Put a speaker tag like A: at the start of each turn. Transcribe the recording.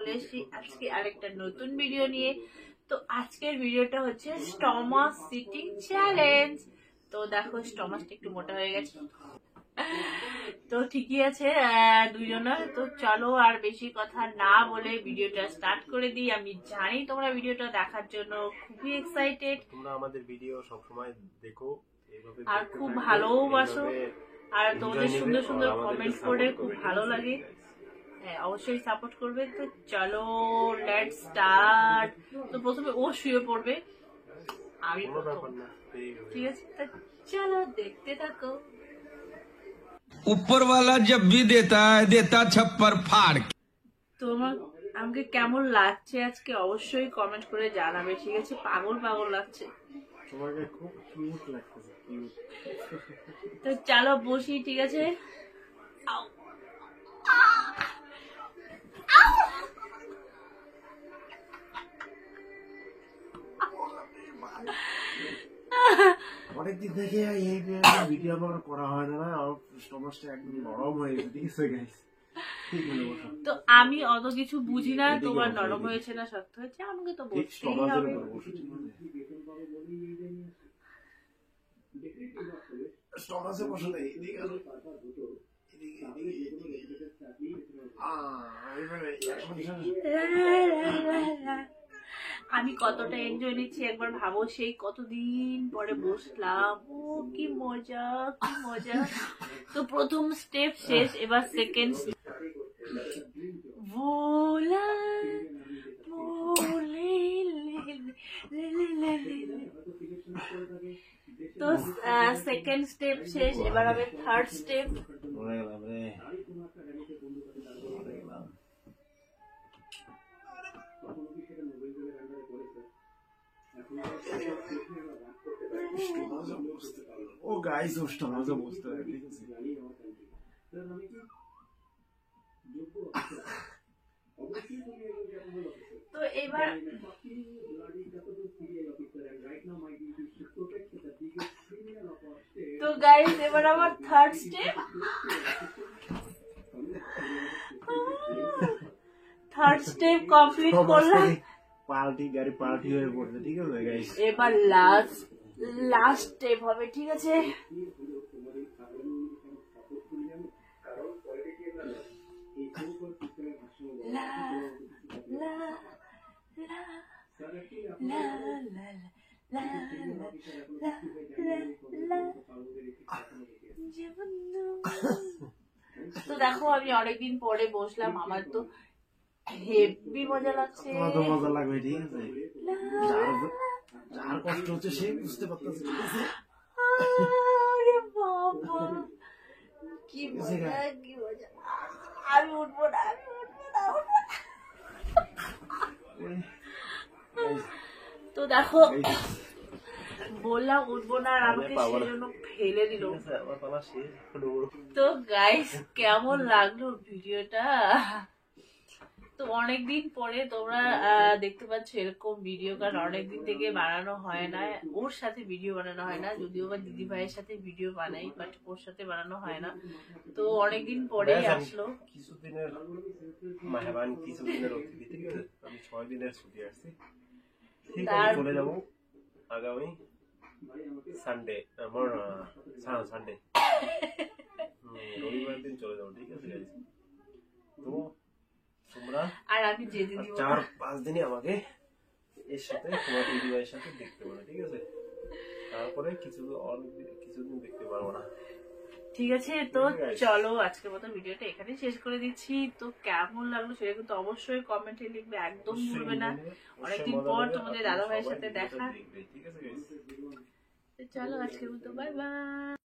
A: চলে এসেছি আজকে আরেকটা নতুন ভিডিও নিয়ে। তো আজকের ভিডিওটা হচ্ছে স্টমাক সিটিং চ্যালেঞ্জ। তো দেখো স্টমাকটা একটু মোটা হয়ে গেছে, তো ঠিকই আছে দুজনের। তো চলো আর বেশি কথা না বলে ভিডিওটা স্টার্ট করে দিই। আমি জানি তোমরা ভিডিওটা দেখার জন্য খুবই এক্সাইটেড,
B: তোমরা আমাদের ভিডিও সবসময় দেখো
A: আর খুব ভালোবাসো, আর তোমাদের সুন্দর সুন্দর কমেন্ট করে খুব ভালো লাগে। হ্যাঁ অবশ্যই সাপোর্ট করবে। তো চলো লেটস স্টার্ট। তো প্রথমে ও শুয়ে পড়বে, আমি ঠিক আছে। তো চলো দেখতে থাকো।
C: ऊपर वाला जब भी देता है देता छप्पर फाड़।
A: তোমার আমাকে কেমন লাগছে আজকে অবশ্যই কমেন্ট করে জানাবে, ঠিক আছে? পাগল পাগল লাগছে,
B: তোমাকে খুব কিউট লাগতেছে, কিউট।
A: তো চলো বসি, ঠিক আছে?
B: অনেকদিন থেকে এই ভিডিও আমার করা হয় না, স্টমাকটা একদম নরম হয়ে গেছে, ঠিক আছে গাইস?
A: তো আমি অত কিছু বুঝি না, তোমার নরম হয়েছে না শক্ত হয়েছে আমাকে তো বলতেই হবে।
B: স্টমাকে বসে নেই, এদিকে আসো।
A: আমি কতটা এনজয় নিচ্ছি একবার ভাবো, সেই কতদিন পরে বসলাম। ও কি মজা, কি মজা। তো প্রথম স্টেপ শেষ, এবার সেকেন্ড। ভোলা তো সেকেন্ড স্টেপ শেষ, এবার হবে থার্ড স্টেপ।
B: ও গাইস ও স্টমাকে বসতে হয়, ঠিক আছে?
A: তো এবার তো গাইস এবার আমার third step. Third step complete করলাম,
B: পাল্টি গাড়ি পাল্টি হয়ে পড়ছে, ঠিক আছে গাইস?
A: এবার লাস্ট স্টেপ হবে, ঠিক আছে? তো দেখো আমি অনেকদিন পরে বসলাম, আমার তো হেভি মজা লাগছে।
B: তোমার তো মজা লাগবে, ঠিক আছে? যার কষ্ট হচ্ছে সে বুঝতে পারতেছে, ঠিক আছে?
A: আরে বাবা কি মজা, কি মজা। আমি উঠবো না, আমি উঠবো না, তো দেখো বললাম উঠবো না, আর আমাকে সেজন্য ফেলে দিল। তো গাইস কেমন লাগলো ভিডিওটা? তো অনেকদিন পরে তোমরা দেখতে পাচ্ছ এরকম ভিডিও, কারণ অনেকদিন থেকে বানানো হয় না, ওর সাথে ভিডিও বানানো হয় না। যদিও বা দিদি ভাইয়ের সাথে ভিডিও বানাই, বাট ওর সাথে বানানো হয় না। তো অনেকদিন পরেই আসলো।
B: কিছুদিনের মেহমান, কিছুদিনের অতিথি, ঠিক আছে? আমি 6 দিনের ছুটি আসছি, ঠিক আছে? চলে যাবো আগামী সানডে, সানডে রবিবার দিন চলে যাবো, ঠিক আছে? তো তোমরা
A: আর আমি যেদিন
B: 4-5 দিনই আমাকে এর সাথে তোমার দিদি ভাইয়ের সাথে দেখতে পারো, ঠিক আছে? তারপরে কিছুদিন দেখতে পারবো না,
A: ঠিক আছে? তো চলো আজকের মতো ভিডিওটা এখানে শেষ করে দিচ্ছি। তো কেমন লাগলো সেটা কিন্তু অবশ্যই কমেন্টে লিখবে, একদম ভুলবে না। অনেকদিন পর তোমাদের দাদা ভাইয়ের সাথে দেখা।
B: ঠিক আছে?
A: চলো আজকের মতো বাই বাই।